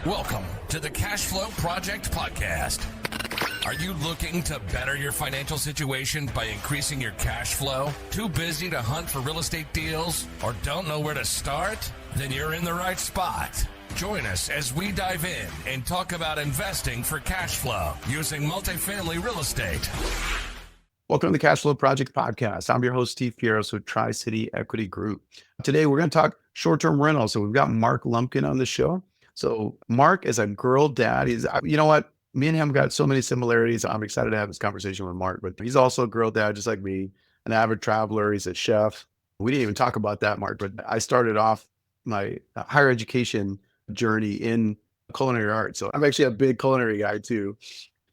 Welcome to the Cashflow Project podcast. Are you looking to better your financial situation by increasing your cash flow? Too busy to hunt for real estate deals or don't know where to start? Then you're in the right spot. Join us as we dive in and talk about investing for cash flow using multifamily real estate. Welcome to the Cashflow Project podcast. I'm your host, Steve Fieros with Tri-City Equity Group. Today, we're going to talk short-term rentals. So we've got Mark Lumpkin on the show. So Mark is a girl dad. You know what? Me and him got so many similarities. I'm excited to have this conversation with Mark, but he's also a girl dad, just like me, an avid traveler. He's a chef. We didn't even talk about that, Mark, but I started off my higher education journey in culinary arts. So I'm actually a big culinary guy too.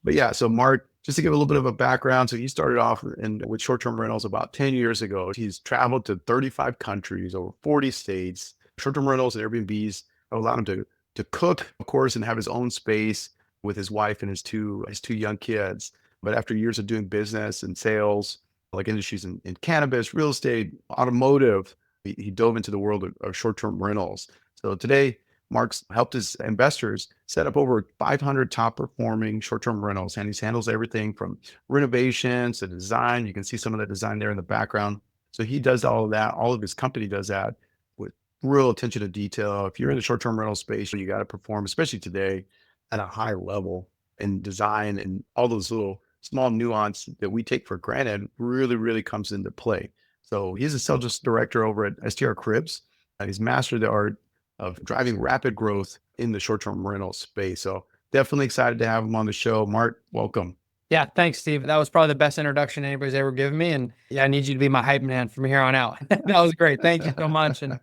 But yeah, so Mark, just to give a little bit of a background. So he started off with short-term rentals about 10 years ago. He's traveled to 35 countries, over 40 states. Short-term rentals and Airbnbs allowed him to cook, of course, and have his own space with his wife and his two young kids. But after years of doing business and sales, like industries in cannabis, real estate, automotive, he dove into the world of short-term rentals. So today, Mark's helped his investors set up over 500 top performing short-term rentals, and he handles everything from renovations to design. You can see some of the design there in the background. So he does all of that. All of his company does that with real attention to detail. If you're in the short-term rental space, you got to perform, especially today, at a high level in design, and all those little small nuance that we take for granted really comes into play. So he's a sales director over at STR Cribs. He's mastered the art of driving rapid growth in the short-term rental space. So definitely excited to have him on the show. Mark, welcome. Yeah, thanks, Steve. That was probably the best introduction anybody's ever given me. And yeah, I need you to be my hype man from here on out. That was great. Thank you so much. And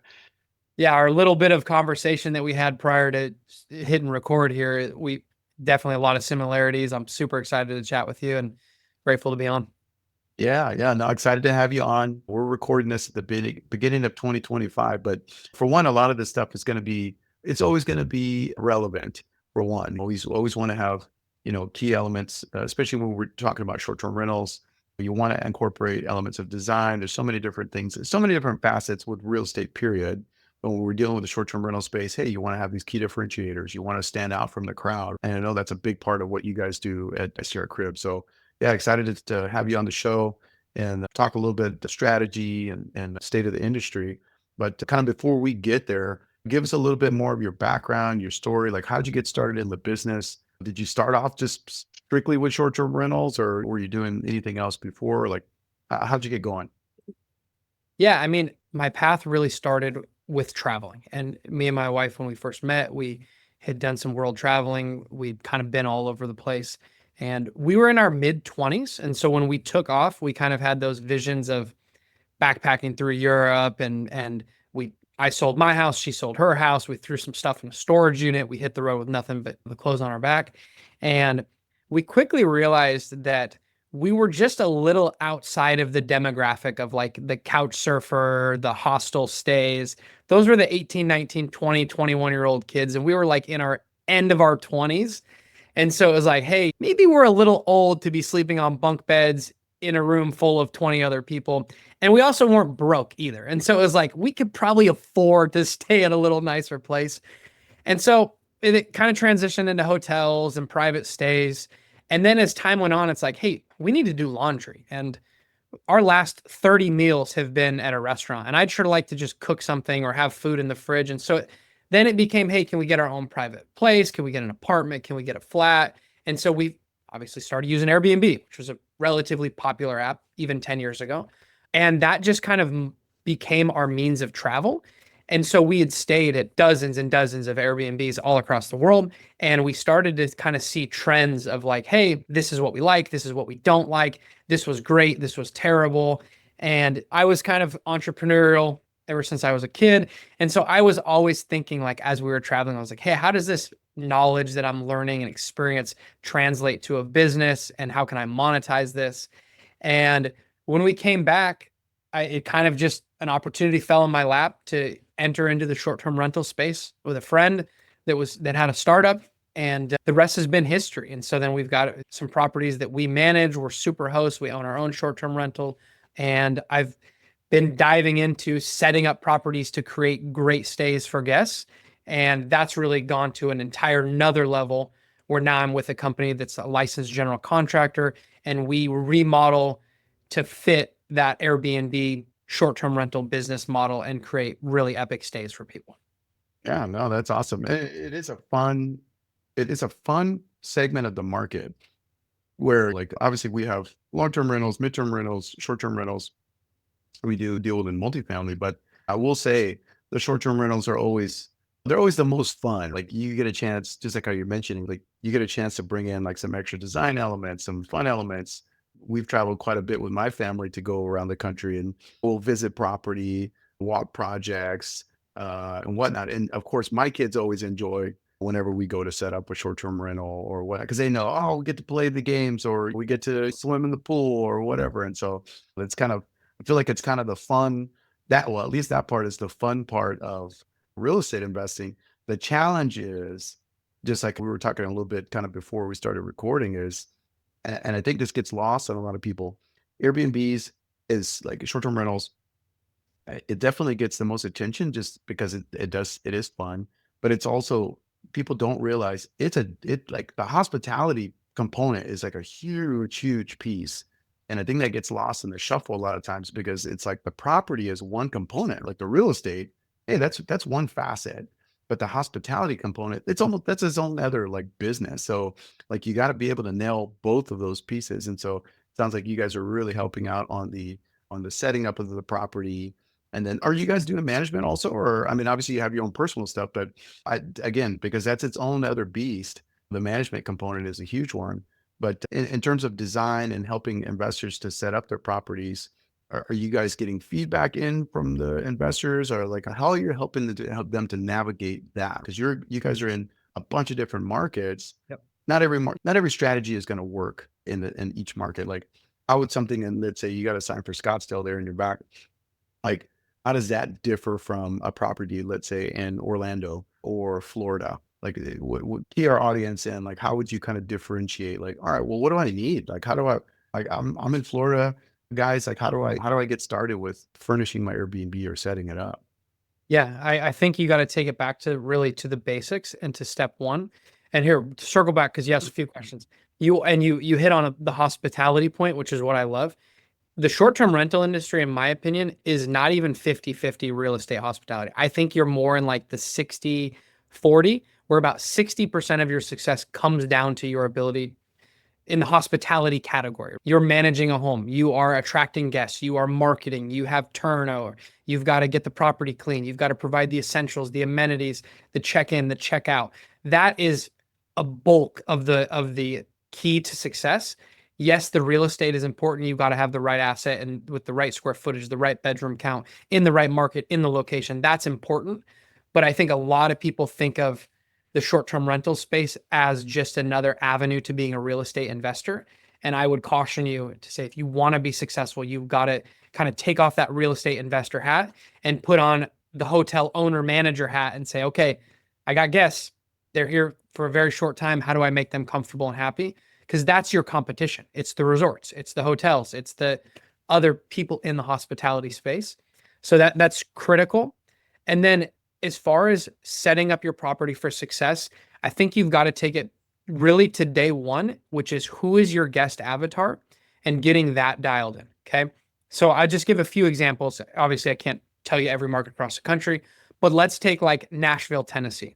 yeah, our little bit of conversation that we had prior to hitting record here, we definitely a lot of similarities. I'm super excited to chat with you and grateful to be on. Yeah. No, excited to have you on. We're recording this at the beginning of 2025, but for one, a lot of this stuff is it's always going to be relevant. For one, always want to have, key elements, especially when we're talking about short-term rentals. You want to incorporate elements of design. There's so many different things, so many different facets with real estate, period. But when we're dealing with the short-term rental space, hey, you want to have these key differentiators. You want to stand out from the crowd. And I know that's a big part of what you guys do at STR Crib. So yeah, excited to have you on the show and talk a little bit the strategy and state of the industry. But kind of before we get there, give us a little bit more of your background, your story. Like, how did you get started in the business? Did you start off just strictly with short-term rentals, or were you doing anything else before? Like, how'd you get going? Yeah, I mean, my path really started with traveling. And me and my wife, when we first met, we had done some world traveling. We'd kind of been all over the place. And we were in our mid-20s. And so when we took off, we kind of had those visions of backpacking through Europe. And I sold my house, she sold her house. We threw some stuff in a storage unit. We hit the road with nothing but the clothes on our back. And we quickly realized that we were just a little outside of the demographic of like the couch surfer, the hostel stays. Those were the 18, 19, 20, 21-year-old kids. And we were like in our end of our 20s. And so it was like, hey, maybe we're a little old to be sleeping on bunk beds in a room full of 20 other people. And we also weren't broke either. And so it was like, we could probably afford to stay at a little nicer place. And so it kind of transitioned into hotels and private stays. And then as time went on, it's like, hey, we need to do laundry. And our last 30 meals have been at a restaurant. And I'd sure like to just cook something or have food in the fridge. And so then it became, hey, can we get our own private place? Can we get an apartment? Can we get a flat? And so we obviously started using Airbnb, which was a relatively popular app even 10 years ago. And that just kind of became our means of travel. And so we had stayed at dozens and dozens of Airbnbs all across the world. And we started to kind of see trends of like, hey, this is what we like. This is what we don't like. This was great. This was terrible. And I was kind of entrepreneurial ever since I was a kid. And so I was always thinking, like, as we were traveling, I was like, hey, how does this knowledge that I'm learning and experience translate to a business? And how can I monetize this? And when we came back, it kind of just an opportunity fell in my lap to enter into the short-term rental space with a friend that had a startup, and the rest has been history. And so then we've got some properties that we manage. We're super hosts. We own our own short-term rental, and I've been diving into setting up properties to create great stays for guests. And that's really gone to an entire another level where now I'm with a company that's a licensed general contractor, and we remodel to fit that Airbnb short-term rental business model and create really epic stays for people. Yeah, no, that's awesome. It is a fun segment of the market where, like, obviously we have long-term rentals, midterm rentals, short-term rentals. We do deal with in multifamily, but I will say the short-term rentals are always, they're always the most fun. Like, you get a chance, just like how you're mentioning, like you get a chance to bring in like some extra design elements, some fun elements. We've traveled quite a bit with my family to go around the country, and we'll visit property, walk projects, and whatnot. And of course, my kids always enjoy whenever we go to set up a short-term rental or what, because they know, oh, we get to play the games or we get to swim in the pool or whatever. And so it's kind of, I feel like it's kind of the fun that, well, at least that part is the fun part of real estate investing. The challenge is, just like we were talking a little bit kind of before we started recording, is, and I think this gets lost on a lot of people, Airbnbs is like short-term rentals. It definitely gets the most attention just because it is fun, but it's also, people don't realize it like the hospitality component is like a huge piece. And I think that gets lost in the shuffle a lot of times because it's like the property is one component, like the real estate. Hey, that's one facet, but the hospitality component, it's almost, that's its own other like business. So like you got to be able to nail both of those pieces. And so it sounds like you guys are really helping out on the setting up of the property. And then are you guys doing management also? Or I mean, obviously you have your own personal stuff, but again, because that's its own other beast, the management component is a huge one. But in terms of design and helping investors to set up their properties, are you guys getting feedback in from the investors, or like how are you helping to help them to navigate that? Because you guys are in a bunch of different markets. Yep. Not every strategy is going to work in each market. Like how would something, and let's say you got to sign for Scottsdale there in your back, like how does that differ from a property, let's say in Orlando or Florida? Like what key our audience in, like how would you kind of differentiate, like, all right, well, what do I need? Like, how do I, like, I'm in Florida, guys, like, how do I get started with furnishing my Airbnb or setting it up? Yeah, I think you got to take it back to really to the basics and to step one. And here, to circle back, because you asked a few questions. You hit on the hospitality point, which is what I love. The short-term rental industry, in my opinion, is not even 50-50 real estate hospitality. I think you're more in like the 60-40, where about 60% of your success comes down to your ability in the hospitality category. You're managing a home, you are attracting guests, you are marketing, you have turnover, you've got to get the property clean, you've got to provide the essentials, the amenities, the check-in, the check-out. That is a bulk of the key to success. Yes, the real estate is important. You've got to have the right asset and with the right square footage, the right bedroom count, in the right market, in the location. That's important. But I think a lot of people think of the short-term rental space as just another avenue to being a real estate investor. And I would caution you to say, if you want to be successful, you've got to kind of take off that real estate investor hat and put on the hotel owner manager hat and say, okay, I got guests. They're here for a very short time. How do I make them comfortable and happy? Because that's your competition. It's the resorts, it's the hotels, it's the other people in the hospitality space. So that's critical. And then as far as setting up your property for success, I think you've got to take it really to day one, which is who is your guest avatar and getting that dialed in. Okay. So I'll just give a few examples. Obviously, I can't tell you every market across the country, but let's take like Nashville, Tennessee.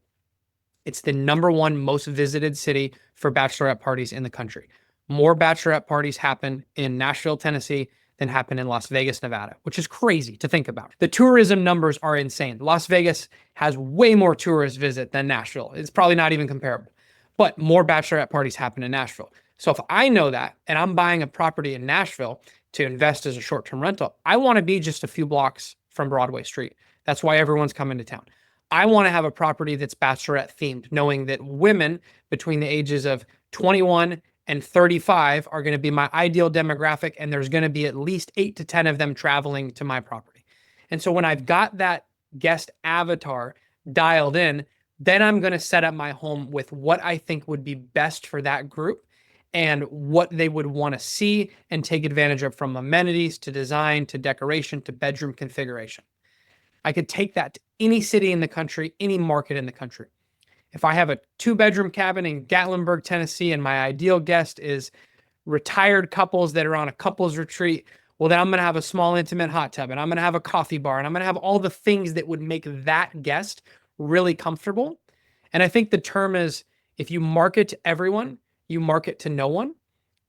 It's the number one most visited city for bachelorette parties in the country. More bachelorette parties happen in Nashville, Tennessee than happen in Las Vegas, Nevada, which is crazy to think about. The tourism numbers are insane. Las Vegas has way more tourist visit than Nashville. It's probably not even comparable, but more bachelorette parties happen in Nashville. So if I know that and I'm buying a property in Nashville to invest as a short-term rental, I want to be just a few blocks from Broadway Street. That's why everyone's coming to town. I want to have a property that's bachelorette themed, knowing that women between the ages of 21 and 35 are going to be my ideal demographic, and there's going to be at least 8 to 10 of them traveling to my property. And so when I've got that guest avatar dialed in, then I'm going to set up my home with what I think would be best for that group and what they would want to see and take advantage of, from amenities to design to decoration to bedroom configuration. I could take that to any city in the country, any market in the country. If I have a 2-bedroom cabin in Gatlinburg, Tennessee, and my ideal guest is retired couples that are on a couples retreat, well, then I'm going to have a small intimate hot tub, and I'm going to have a coffee bar, and I'm going to have all the things that would make that guest really comfortable. And I think the term is, if you market to everyone, you market to no one.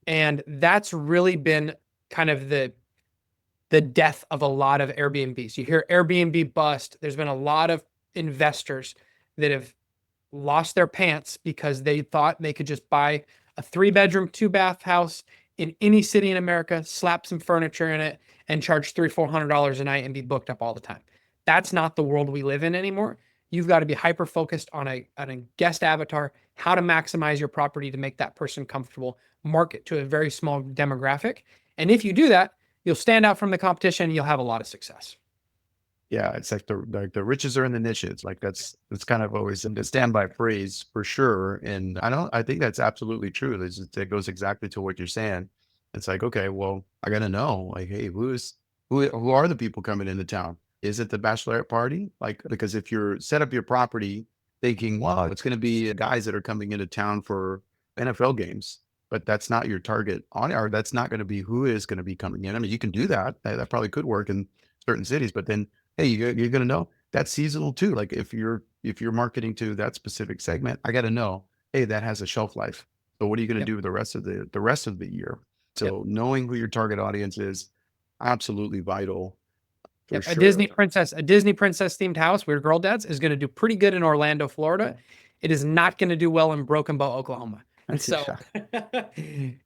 And that's really been kind of the death of a lot of Airbnbs. You hear Airbnb bust. There's been a lot of investors that have lost their pants because they thought they could just buy a 3-bedroom, 2-bath house in any city in America, slap some furniture in it, and charge $300-400 a night and be booked up all the time. That's not the world we live in anymore. You've got to be hyper focused on a guest avatar, how to maximize your property to make that person comfortable, market to a very small demographic. And if you do that, you'll stand out from the competition and you'll have a lot of success. Yeah, it's like the riches are in the niches. Like that's kind of always in the standby phrase for sure. And I think that's absolutely true. It goes exactly to what you're saying. It's like, okay, well, I gotta know, like, hey, who are the people coming into town? Is it the bachelorette party? Like, because if you're set up your property thinking, wow, it's gonna be guys that are coming into town for NFL games, but that's not your target or that's not gonna be who is gonna be coming in. I mean, you can do that. That probably could work in certain cities, but then hey, you're going to know that's seasonal too. Like if you're marketing to that specific segment, I got to know, hey, that has a shelf life. So what are you going to do with the rest of the year? So knowing who your target audience is, absolutely vital for A sure. Disney princess themed house, Weird Girl Dads, is going to do pretty good in Orlando, Florida. It is not going to do well in Broken Bow, Oklahoma. And so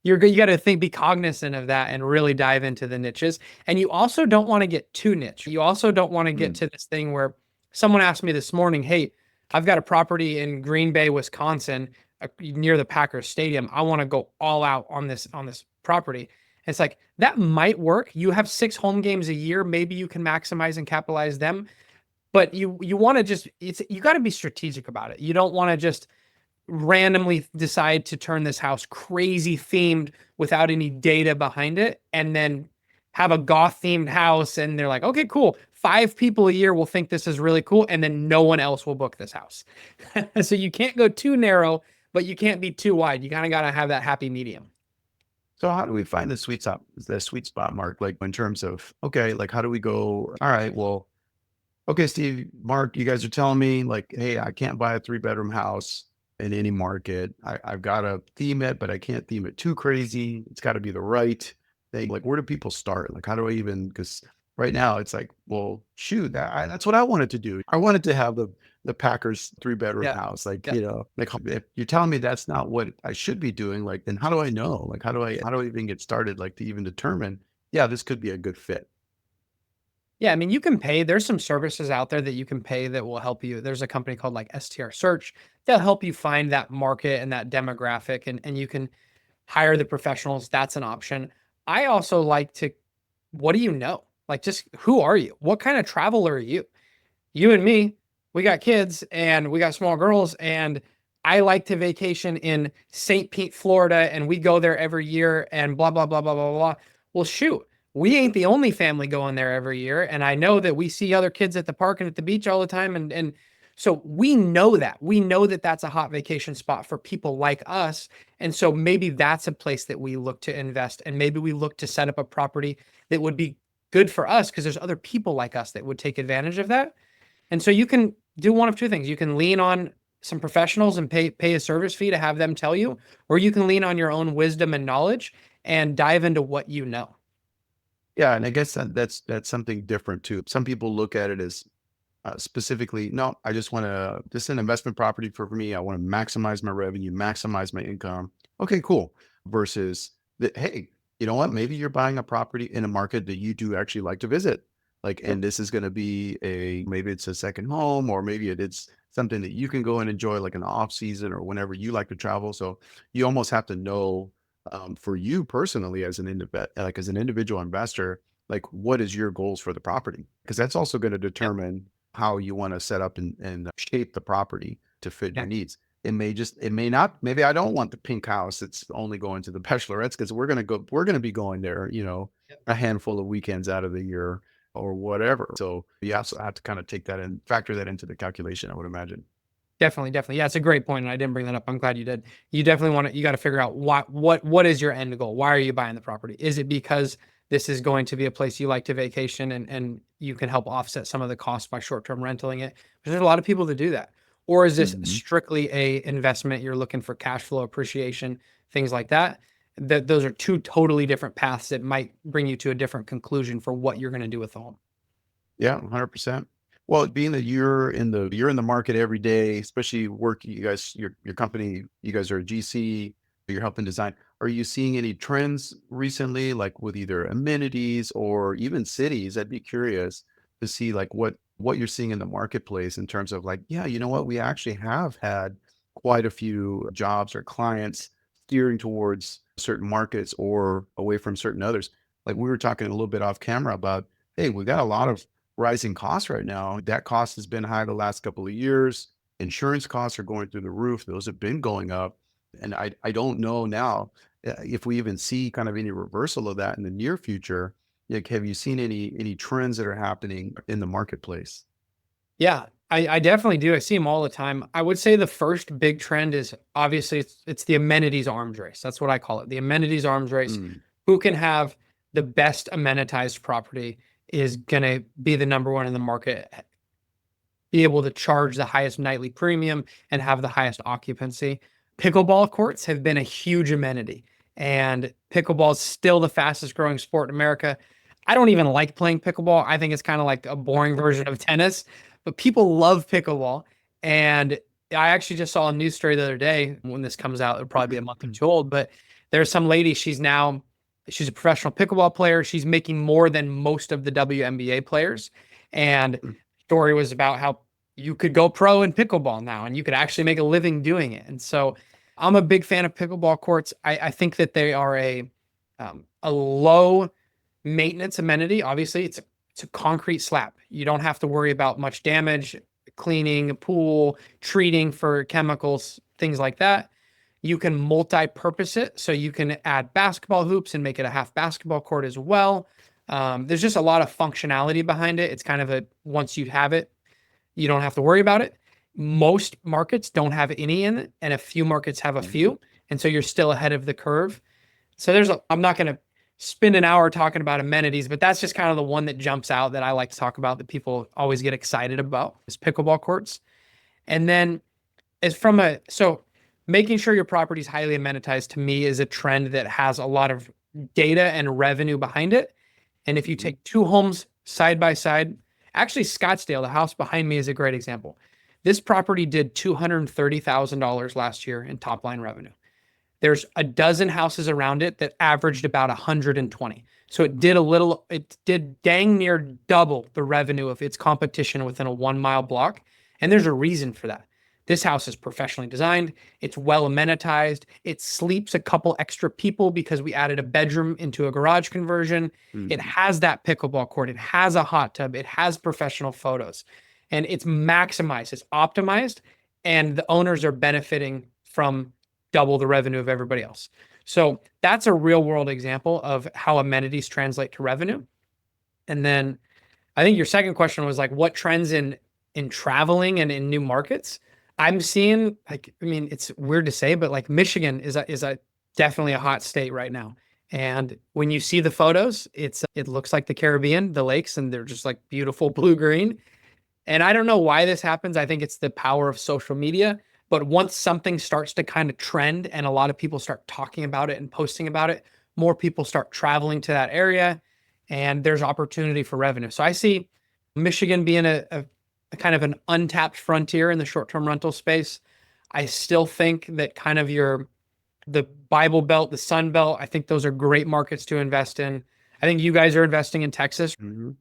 you got to be cognizant of that and really dive into the niches. And you also don't want to get too niche. You also don't want to get to this thing where someone asked me this morning, hey, I've got a property in Green Bay, Wisconsin, near the Packers Stadium. I want to go all out on this property. It's like, that might work. You have 6 home games a year. Maybe you can maximize and capitalize them. But you want to you got to be strategic about it. You don't want to just randomly decide to turn this house crazy themed without any data behind it, and then have a goth themed house. And they're like, okay, cool. 5 people a year will think this is really cool. And then no one else will book this house. So you can't go too narrow, but you can't be too wide. You kind of got to have that happy medium. So how do we find the sweet spot, Mark? Like in terms of, okay, like how do we go? All right, well, okay, Steve, Mark, you guys are telling me like, hey, I can't buy a 3-bedroom house in any market. I've got to theme it, but I can't theme it too crazy. It's got to be the right thing. Like, where do people start? Like, how do I even, because right now it's like, well, shoot, that's what I wanted to do. I wanted to have the Packers 3-bedroom house. Like, like if you're telling me that's not what I should be doing, like, then how do I know? Like, how do I even get started? Like to even determine, yeah, this could be a good fit. Yeah, I mean, you can pay. There's some services out there that you can pay that will help you. There's a company called like STR Search. They'll help you find that market and that demographic, and you can hire the professionals. That's an option. I also like to, what do you know? Like, just who are you? What kind of traveler are you? You and me, we got kids and we got small girls, and I like to vacation in St. Pete, Florida, and we go there every year and blah, blah, blah, blah, blah, blah. Well, shoot, we ain't the only family going there every year. And I know that we see other kids at the park and at the beach all the time. And so we know that. We know that that's a hot vacation spot for people like us. And so maybe that's a place that we look to invest. And maybe we look to set up a property that would be good for us because there's other people like us that would take advantage of that. And so you can do one of 2 things. You can lean on some professionals and pay a service fee to have them tell you, or you can lean on your own wisdom and knowledge and dive into what you know. Yeah, and I guess that's something different too. Some people look at it as specifically, no, I just want to, this is an investment property for me. I want to maximize my revenue, maximize my income. Okay, cool. Versus that, hey, you know what? Maybe you're buying a property in a market that you do actually like to visit. Like, and this is going to be maybe it's a second home, or maybe it's something that you can go and enjoy like an off season or whenever you like to travel. So you almost have to know for you personally as an individual investor, like what is your goals for the property? Because that's also going to determine how you want to set up and shape the property to fit your needs. It may not, maybe I don't want the pink house that's only going to the bachelorettes because we're going to be going there, a handful of weekends out of the year. or whatever. So you also have to kind of take that and factor that into the calculation, I would imagine. Definitely, definitely. Yeah, it's a great point, and I didn't bring that up. I'm glad you did. You definitely want to. You got to figure out what is your end goal. Why are you buying the property? Is it because this is going to be a place you like to vacation, and you can help offset some of the costs by short term renting it? There's a lot of people that do that. Or is this Mhm. strictly a investment? You're looking for cash flow appreciation, things like that. That those are two totally different paths that might bring you to a different conclusion for what you're going to do with the home. Yeah, 100%. Well, being that you're in the market every day, especially working, you guys, your company, you guys are a GC, you're helping design. Are you seeing any trends recently, like with either amenities or even cities? I'd be curious to see like what you're seeing in the marketplace in terms of like, yeah, you know what, we actually have had quite a few jobs or clients steering towards certain markets or away from certain others. Like we were talking a little bit off camera about, hey, we got a lot of rising costs right now. That cost has been high the last couple of years. Insurance costs are going through the roof. Those have been going up. And I don't know now if we even see kind of any reversal of that in the near future. Like, have you seen any trends that are happening in the marketplace? Yeah, I definitely do. I see them all the time. I would say the first big trend is obviously it's the amenities arms race. That's what I call it. The amenities arms race. Mm, Who can have the best amenitized property is going to be the number one in the market, be able to charge the highest nightly premium and have the highest occupancy. Pickleball courts have been a huge amenity, and pickleball is still the fastest growing sport in America. I don't even like playing pickleball. I think it's kind of like a boring version of tennis, but people love pickleball. And I actually just saw a news story the other day. When this comes out, it'll probably be a month or two old, but there's some lady, she's a professional pickleball player. She's making more than most of the WNBA players. And mm, story was about how you could go pro in pickleball now and you could actually make a living doing it. And so I'm a big fan of pickleball courts. I think that they are a low maintenance amenity. Obviously, it's a concrete slab. You don't have to worry about much damage, cleaning a pool, treating for chemicals, things like that. You can multi-purpose it, so you can add basketball hoops and make it a half basketball court as well. There's just a lot of functionality behind it. It's kind of a once you have it, you don't have to worry about it. Most markets don't have any in it, and a few markets have a mm. few, and so you're still ahead of the curve. So I'm not going to spend an hour talking about amenities, but that's just kind of the one that jumps out that I like to talk about that people always get excited about is pickleball courts. And then is from a so making sure your property is highly amenitized to me is a trend that has a lot of data and revenue behind it. And if you Mhm. take two homes side by side, actually Scottsdale, the house behind me is a great example. This property did $230,000 last year in top line revenue. There's a dozen houses around it that averaged about 120. So it did dang near double the revenue of its competition within a 1 mile block. And there's a reason for that. This house is professionally designed. It's well amenitized. It sleeps a couple extra people because we added a bedroom into a garage conversion. It Mhm. has that pickleball court. It has a hot tub. It has professional photos. And it's maximized, it's optimized, and the owners are benefiting from double the revenue of everybody else. So that's a real world example of how amenities translate to revenue. And then I think your second question was like what trends in traveling and in new markets. I'm seeing like I mean it's weird to say, but like Michigan is a definitely a hot state right now. And when you see the photos, it looks like the Caribbean, the lakes, and they're just like beautiful blue green. And I don't know why this happens. I think it's the power of social media. But once something starts to kind of trend and a lot of people start talking about it and posting about it, more people start traveling to that area and there's opportunity for revenue. So I see Michigan being a kind of an untapped frontier in the short term rental space. I still think that kind of the Bible Belt, the Sun Belt, I think those are great markets to invest in. I think you guys are investing in Texas. Mhm.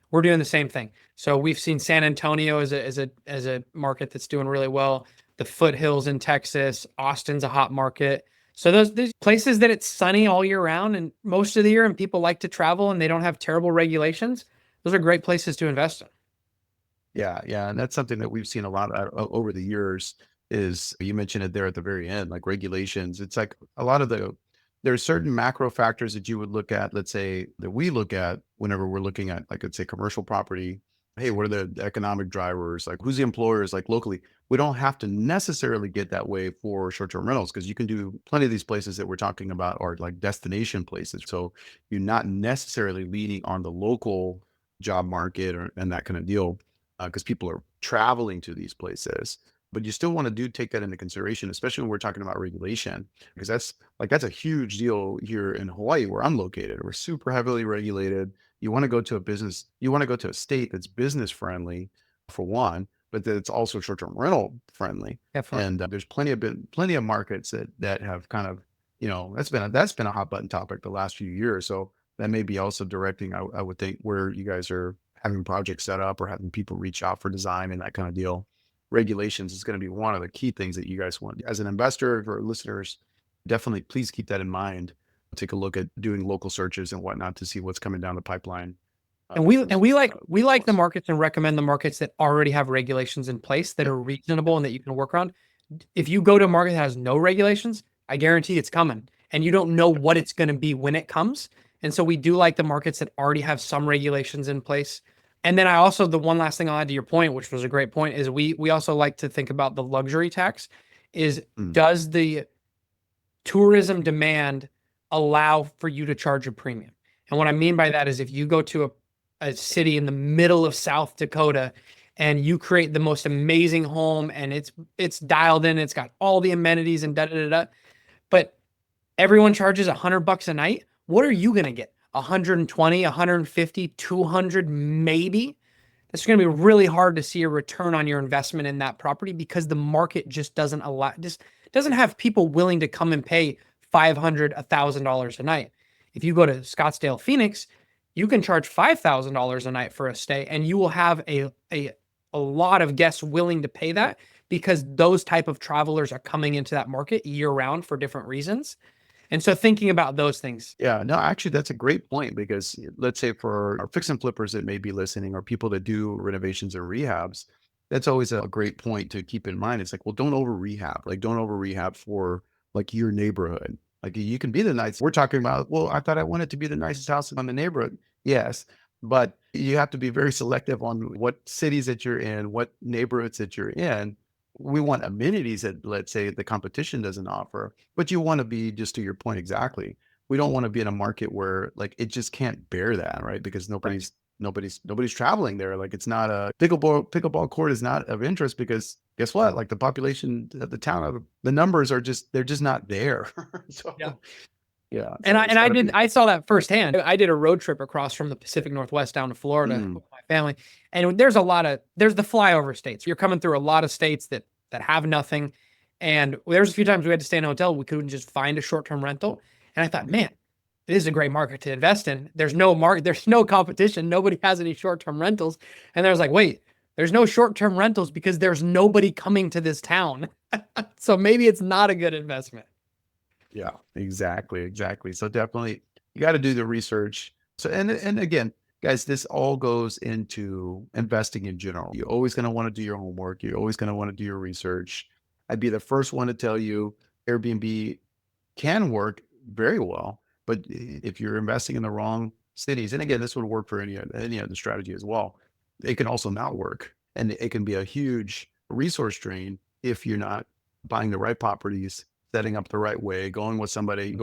We're doing the same thing. So we've seen San Antonio as a market that's doing really well. The foothills in Texas, Austin's a hot market. So those places that it's sunny all year round and most of the year, and people like to travel and they don't have terrible regulations. Those are great places to invest in. Yeah, yeah, and that's something that we've seen a lot over the years. Is you mentioned it there at the very end, like regulations. It's like a lot of there's certain macro factors that you would look at, let's say that we look at whenever we're looking at, like, let's say commercial property. Hey, what are the economic drivers? Like, who's the employers, like locally? We don't have to necessarily get that way for short-term rentals, because you can do plenty of these places that we're talking about are like destination places. So you're not necessarily leaning on the local job market and that kind of deal, because people are traveling to these places. But you still want to take that into consideration, especially when we're talking about regulation, because that's a huge deal here in Hawaii where I'm located. We're super heavily regulated. You want to go to a business, you want to go to a state that's business friendly for one, but that it's also short-term rental friendly. Definitely. And there's plenty of markets that have kind of, that's been a hot button topic the last few years. So that may be also directing, I would think, where you guys are having projects set up or having people reach out for design and that kind of deal. Regulations is going to be one of the key things that you guys want as an investor. For listeners, definitely please keep that in mind. Take a look at doing local searches and whatnot to see what's coming down the pipeline. And we like the markets and recommend the markets that already have regulations in place that are reasonable and that you can work around. If you go to a market that has no regulations, I guarantee it's coming, and you don't know what it's going to be when it comes. And so we do like the markets that already have some regulations in place. And then the one last thing I'll add to your point, which was a great point, is we also like to think about the luxury tax. Does the tourism demand allow for you to charge a premium? And what I mean by that is if you go to a city in the middle of South Dakota and you create the most amazing home and it's dialed in, it's got all the amenities and da da da da, but everyone charges $100 a night, what are you going to get? 120, 150, 200 maybe? It's going to be really hard to see a return on your investment in that property because the market just doesn't have people willing to come and pay $500, $1,000 a night. If you go to Scottsdale, Phoenix, you can charge $5,000 a night for a stay, and you will have a lot of guests willing to pay that because those type of travelers are coming into that market year round for different reasons. And so thinking about those things. Yeah, no, actually, that's a great point, because let's say for our fix and flippers that may be listening, or people that do renovations or rehabs, that's always a great point to keep in mind. It's like, well, don't over rehab. Like, don't over rehab for like your neighborhood. Like, you can be the nice. We're talking about, well, I thought I wanted to be the nicest house in the neighborhood. Yes, but you have to be very selective on what cities that you're in, what neighborhoods that you're in. We want amenities that, let's say, the competition doesn't offer, but you want to be, just to your point exactly, we don't want to be in a market where like it just can't bear that, right? Because nobody's traveling there. Like, it's not a pickleball court is not of interest, because guess what? Like, the population of the town, the numbers are they're just not there. So yeah. I saw that firsthand. I did a road trip across from the Pacific Northwest down to Florida with my family. And there's the flyover states. You're coming through a lot of states that have nothing. And there's a few times we had to stay in a hotel. We couldn't just find a short-term rental. And I thought, man, this is a great market to invest in. There's no competition. Nobody has any short-term rentals. And there's like, wait, there's no short-term rentals because there's nobody coming to this town. So maybe it's not a good investment. Yeah, exactly. So definitely you got to do the research. So, and again, guys, this all goes into investing in general. You're always going to want to do your homework. You're always going to want to do your research. I'd be the first one to tell you Airbnb can work very well, but if you're investing in the wrong cities, and again, this would work for any other strategy as well, it can also not work. And it can be a huge resource drain if you're not buying the right properties, setting up the right way, going with somebody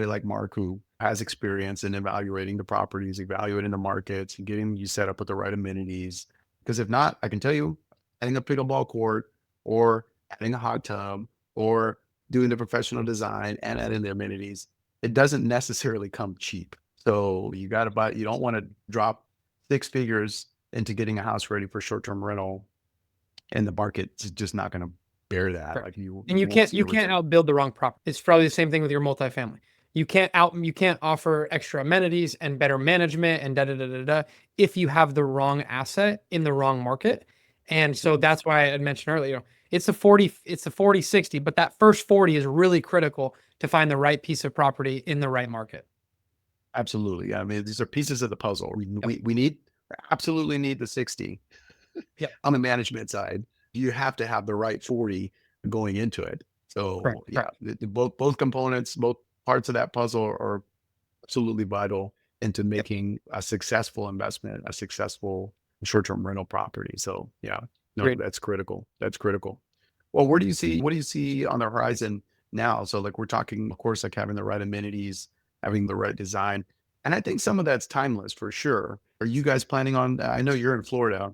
like Mark, who has experience in evaluating the properties, evaluating the markets, and getting you set up with the right amenities. Because if not, I can tell you, adding a pickleball court or adding a hot tub or doing the professional design and adding the amenities, it doesn't necessarily come cheap. So you got to buy, you don't want to drop 6 figures into getting a house ready for short-term rental, and the market's just not going to bear that. Correct. Like you can't outbuild the wrong property. It's probably the same thing with your multifamily. You can't offer extra amenities and better management and da da da da da if you have the wrong asset in the wrong market. And so that's why I had mentioned earlier, it's a 40-60, but that first 40 is really critical to find the right piece of property in the right market. Absolutely. I mean, these are pieces of the puzzle. We absolutely need the 60 on the management side. You have to have the right 40 going into it. So both components, both parts of that puzzle are absolutely vital into making a successful investment, a successful short-term rental property. So yeah, no, Great. that's critical. That's critical. Well, what do you see on the horizon now? So like we're talking, of course, like having the right amenities, having the right design. And I think some of that's timeless for sure. Are you guys planning on, I know you're in Florida,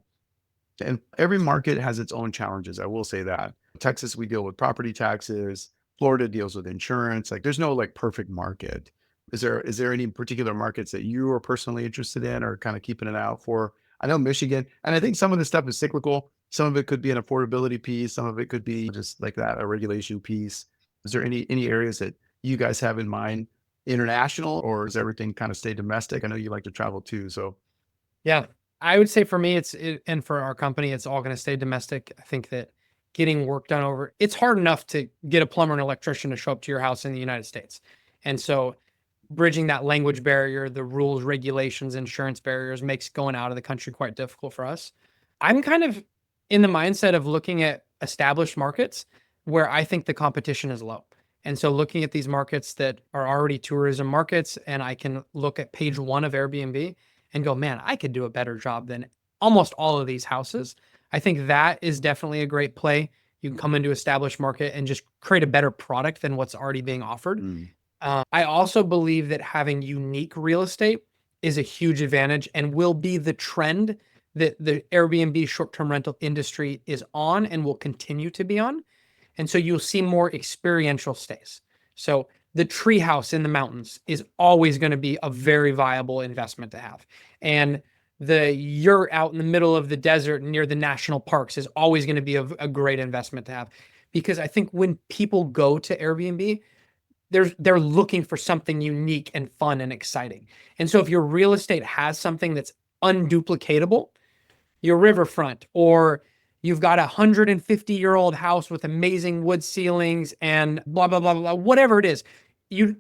and every market has its own challenges. I will say that. Texas, we deal with property taxes. Florida deals with insurance. Like there's no like perfect market. Is there any particular markets that you are personally interested in or kind of keeping an eye out for? I know Michigan, and I think some of this stuff is cyclical. Some of it could be an affordability piece. Some of it could be just like that, a regulation piece. Is there any areas that you guys have in mind, international, or is everything kind of stay domestic? I know you like to travel too. So Yeah, I would say for me, and for our company, it's all going to stay domestic. I think that getting work done it's hard enough to get a plumber and electrician to show up to your house in the United States. And so bridging that language barrier, the rules, regulations, insurance barriers makes going out of the country quite difficult for us. I'm kind of in the mindset of looking at established markets where I think the competition is low. And so looking at these markets that are already tourism markets, and I can look at page one of Airbnb and go, man, I could do a better job than almost all of these houses. I think that is definitely a great play. You can come into established market and just create a better product than what's already being offered. mm, I also believe that having unique real estate is a huge advantage and will be the trend that the Airbnb short-term rental industry is on and will continue to be on. And so you'll see more experiential stays. So the treehouse in the mountains is always going to be a very viable investment to have. And the yurt out in the middle of the desert near the national parks is always going to be a great investment to have. Because I think when people go to Airbnb, they're looking for something unique and fun and exciting. And so if your real estate has something that's unduplicatable, your riverfront, or you've got 150-year-old house with amazing wood ceilings and blah, blah, blah, blah, whatever it is, you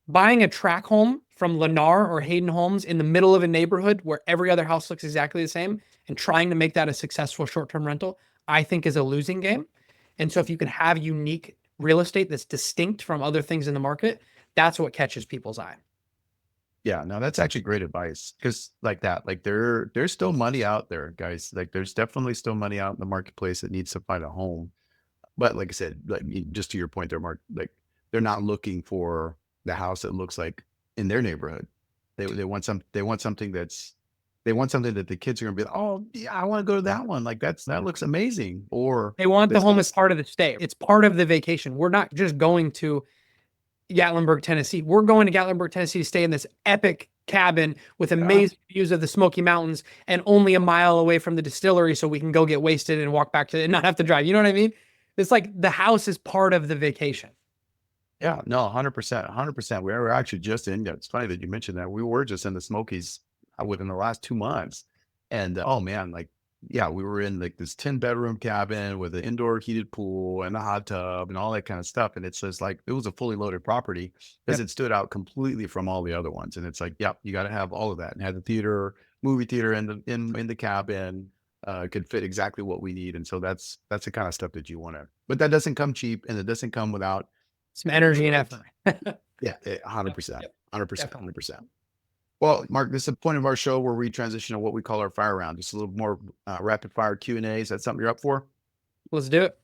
buying a track home from Lennar or Hayden Homes in the middle of a neighborhood where every other house looks exactly the same and trying to make that a successful short-term rental, I think is a losing game. And so if you can have unique real estate that's distinct from other things in the market, that's what catches people's eye. yeah, no, that's actually great advice because like that, like there's still money out there, guys. Like there's definitely still money out in the marketplace that needs to find a home. But like I said, like just to your point there, Mark, like they're not looking for the house that looks like in their neighborhood. They want something that the kids are gonna be like, oh yeah, I want to go to that one. Like that looks amazing. Or They want the this home as looks part of the stay. It's part of the vacation. We're not just going to Gatlinburg, Tennessee. We're going to Gatlinburg, Tennessee to stay in this epic cabin with amazing views of the Smoky Mountains and only a mile away from the distillery so we can go get wasted and walk back to and not have to drive. You know what I mean? It's like the house is part of the vacation. yeah, no, 100%, 100%. We were actually just in. It's funny that you mentioned that. We were just in the Smokies within the last 2 months, and oh man, like yeah, we were in like this 10-bedroom cabin with an indoor heated pool and a hot tub and all that kind of stuff. And it's just like it was a fully loaded property because Yep. it stood out completely from all the other ones. And it's like, yeah, you got to have all of that. And had the theater, movie theater in the cabin. Could fit exactly what we need. And so that's the kind of stuff that you want to. But that doesn't come cheap, and it doesn't come without Some energy and effort. yeah, Yep. 100%, Yep. 100%, Definitely. 100%. Well, Mark, this is the point of our show where we transition to what we call our fire round, just a little more rapid fire Q&A. Is that something you're up for? Let's do it.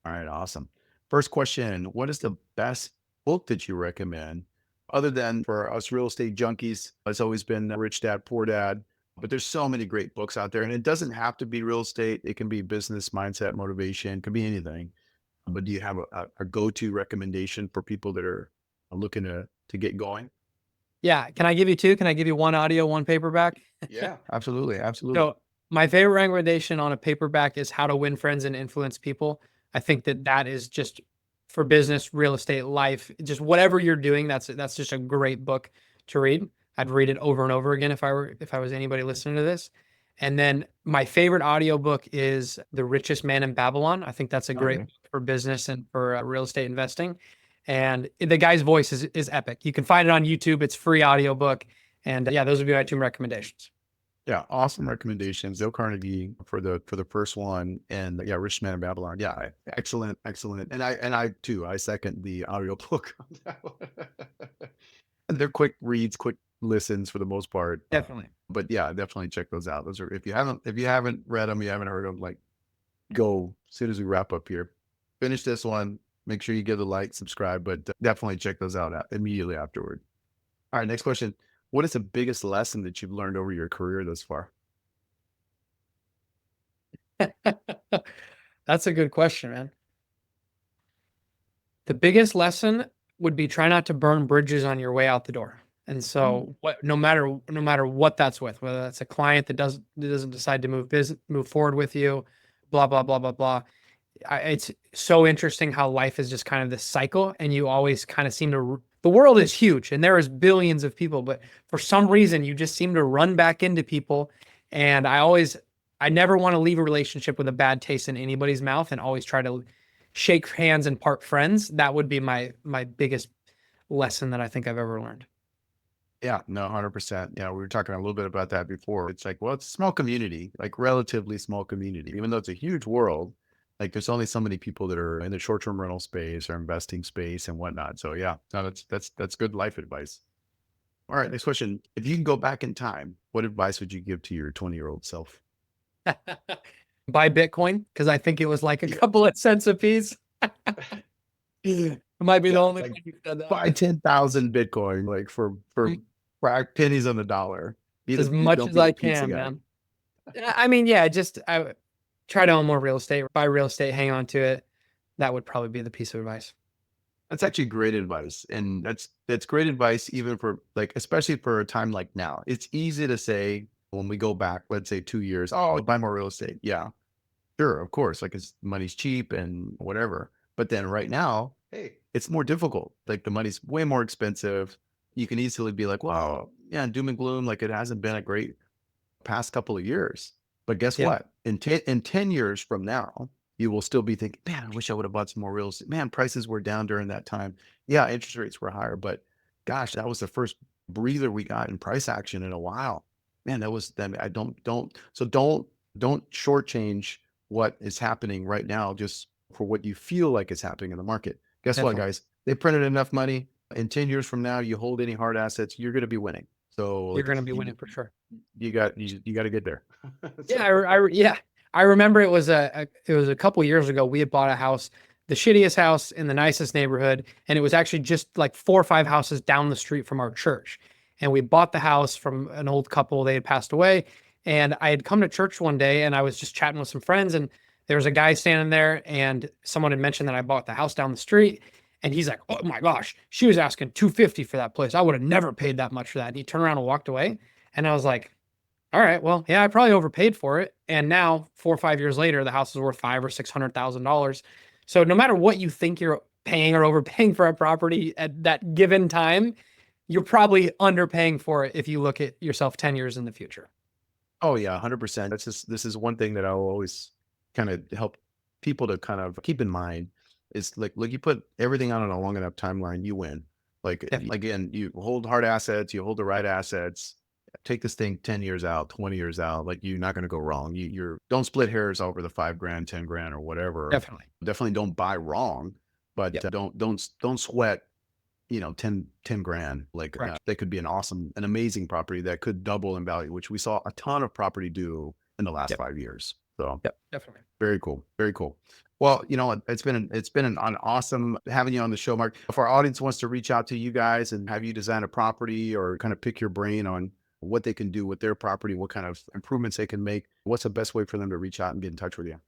All right, awesome. First question, what is the best book that you recommend other than for us real estate junkies? It's always been Rich Dad, Poor Dad, but there's so many great books out there, and it doesn't have to be real estate. It can be business mindset, motivation, could be anything. But do you have a go-to recommendation for people that are looking to get going? Yeah. Can I give you two? Can I give you one audio, one paperback? Yeah, absolutely, absolutely. So my favorite recommendation on a paperback is How to Win Friends and Influence People. I think that is just for business, real estate, life, just whatever you're doing. That's just a great book to read. I'd read it over and over again if I was anybody listening to this. And then my favorite audiobook is The Richest Man in Babylon. I think that's a great Okay. book for business and for real estate investing. And the guy's voice is epic. You can find it on YouTube. It's free audiobook. And yeah, those would be my two recommendations. Yeah, awesome recommendations. Dale Carnegie for the first one, and yeah, Rich Man in Babylon. Yeah, excellent, excellent. And I too, I second the audiobook on that one. And they're quick reads, quick listens for the most part. Definitely. But yeah, definitely check those out. Those are, if you haven't read them, you haven't heard them, like, go as soon as we wrap up here. Finish this one. Make sure you give the like, subscribe, but definitely check those out immediately afterward. All right, next question. What is the biggest lesson that you've learned over your career thus far? That's a good question, man. The biggest lesson would be try not to burn bridges on your way out the door. And so no matter what that's with, whether that's a client that doesn't decide to move forward with you, blah, blah, blah, blah, blah. It's so interesting how life is just kind of this cycle, and you always kind of seem to, the world is huge and there is billions of people, but for some reason you just seem to run back into people. And I never want to leave a relationship with a bad taste in anybody's mouth, and always try to shake hands and part friends. That would be my biggest lesson that I think I've ever learned. Yeah, no, 100%. Yeah, we were talking a little bit about that before. It's like, well, it's a small community, like relatively small community, even though it's a huge world. Like, there's only so many people that are in the short-term rental space or investing space and whatnot. So yeah, no, that's good life advice. All right, next question. If you can go back in time, what advice would you give to your 20-year-old self? Buy Bitcoin, because I think it was like a couple of cents a piece. It might be the Yeah, only like one you've done that. buy 10,000 Bitcoin, like for pennies on the dollar. As much Don't as be the I pizza can, guy. man. I mean, yeah, just I try to own more real estate, buy real estate, hang on to it. That would probably be the piece of advice. That's actually great advice. And that's great advice, even for, like, especially for a time like now. It's easy to say when we go back, let's say 2 years, oh, buy more real estate. Yeah, sure, of course, like, it's money's cheap and whatever. But then right now, hey, it's more difficult. Like, the money's way more expensive. You can easily be like, wow, yeah, doom and gloom, like, it hasn't been a great past couple of years. But guess Yeah, what? In 10 years from now, you will still be thinking, man, I wish I would have bought some more real estate. Man, prices were down during that time. Yeah, interest rates were higher, but gosh, that was the first breather we got in price action in a while. Man, that was then. I don't shortchange what is happening right now just for what you feel like is happening in the market. Guess what, definitely. guys? They printed enough money. In 10 years from now, you hold any hard assets, you're going to be winning. So You're going to be winning for sure. you got to get there. Yeah, So, yeah. I remember it was a couple years ago. We had bought a house, the shittiest house in the nicest neighborhood, and it was actually just like 4 or 5 houses down the street from our church. And we bought the house from an old couple. They had passed away, and I had come to church one day, and I was just chatting with some friends, and there was a guy standing there, and someone had mentioned that I bought the house down the street. And he's like, "Oh my gosh, she was asking 250 for that place. I would have never paid that much for that." And he turned around and walked away. And I was like, all right, well, yeah, I probably overpaid for it. And now 4 or 5 years later, the house is worth $500,000 or $600,000. So no matter what you think you're paying or overpaying for a property at that given time, you're probably underpaying for it if you look at yourself 10 years in the future. oh yeah, 100%. This is one thing that I'll always kind of help people to kind of keep in mind is, like, look, you put everything on a long enough timeline, you win. Like, Definitely. again, you hold hard assets, you hold the right assets. Take this thing 10 years out, 20 years out, like, you're not going to go wrong. You're don't split hairs over the 5 grand, 10 grand or whatever. Definitely. Definitely don't buy wrong, but Yep. don't sweat, 10 grand. Like, Correct. that could be an amazing property that could double in value, which we saw a ton of property do in the last Yep. 5 years. So Yep. Definitely. very cool. Very cool. Well, it's been an awesome having you on the show, Mark. If our audience wants to reach out to you guys and have you design a property or kind of pick your brain on what they can do with their property, what kind of improvements they can make, what's the best way for them to reach out and get in touch with you?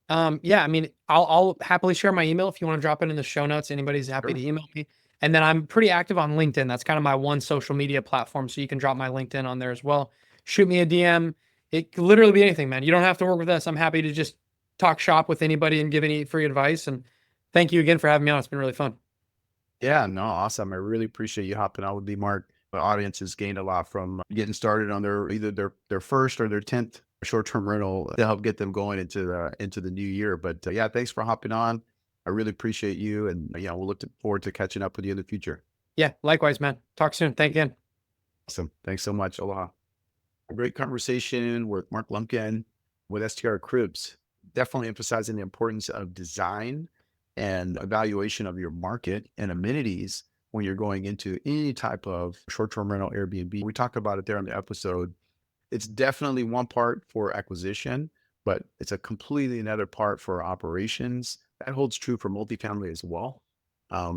Yeah, I mean, I'll happily share my email if you want to drop it in the show notes. Anybody's happy Sure. to email me. And then I'm pretty active on LinkedIn. That's kind of my one social media platform. So you can drop my LinkedIn on there as well. Shoot me a DM. It could literally be anything, man. You don't have to work with us. I'm happy to just talk shop with anybody and give any free advice. And thank you again for having me on. It's been really fun. Yeah, no, awesome. I really appreciate you hopping on with me, Mark. The audience has gained a lot from getting started on either their first or their 10th short-term rental to help get them going into the new year. But yeah, thanks for hopping on. I really appreciate you, and yeah, we'll look forward to catching up with you in the future. Yeah, likewise, man. Talk soon. Thank you again. Awesome. Thanks so much. Aloha. A great conversation with Mark Lumpkin with STR Cribs, definitely emphasizing the importance of design and evaluation of your market and amenities when you're going into any type of short-term rental Airbnb. We talked about it there on the episode. It's definitely one part for acquisition, but it's a completely another part for operations. That holds true for multifamily as well.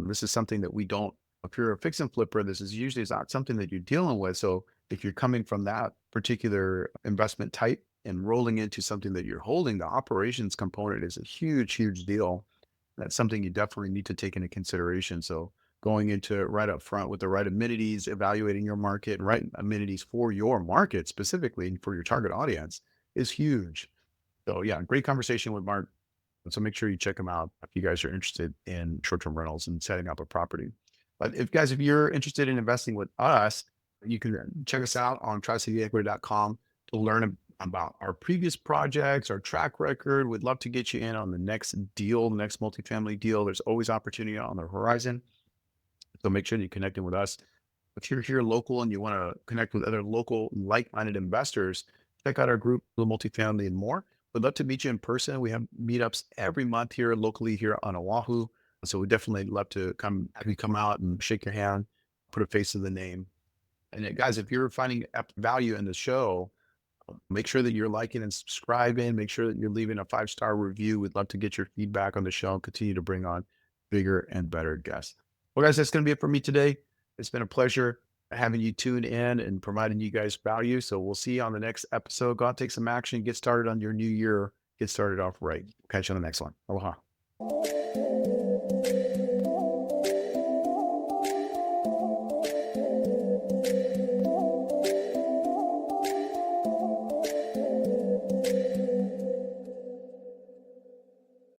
This is something that we don't, if you're a fix and flipper, this is usually not something that you're dealing with. So if you're coming from that particular investment type and rolling into something that you're holding, the operations component is a huge, huge deal. That's something you definitely need to take into consideration. So going into it right up front with the right amenities, evaluating your market, right amenities for your market specifically and for your target audience is huge. So yeah, great conversation with Mark. So make sure you check them out if you guys are interested in short-term rentals and setting up a property. But if you're interested in investing with us, you can check us out on tricityequity.com to learn about our previous projects, our track record. We'd love to get you in on the next deal, the next multifamily deal. There's always opportunity on the horizon. So make sure that you connect in with us. If you're here local and you want to connect with other local like-minded investors, check out our group, the Multifamily and More. We'd love to meet you in person. We have meetups every month here locally here on Oahu. So we definitely love to have you come out and shake your hand, put a face to the name. And guys, if you're finding value in the show, make sure that you're liking and subscribing. Make sure that you're leaving a 5-star review. We'd love to get your feedback on the show and continue to bring on bigger and better guests. Well, guys, that's going to be it for me today. It's been a pleasure having you tune in and providing you guys value. So we'll see you on the next episode. Go out, take some action, get started on your new year, get started off right. Catch you on the next one. Aloha.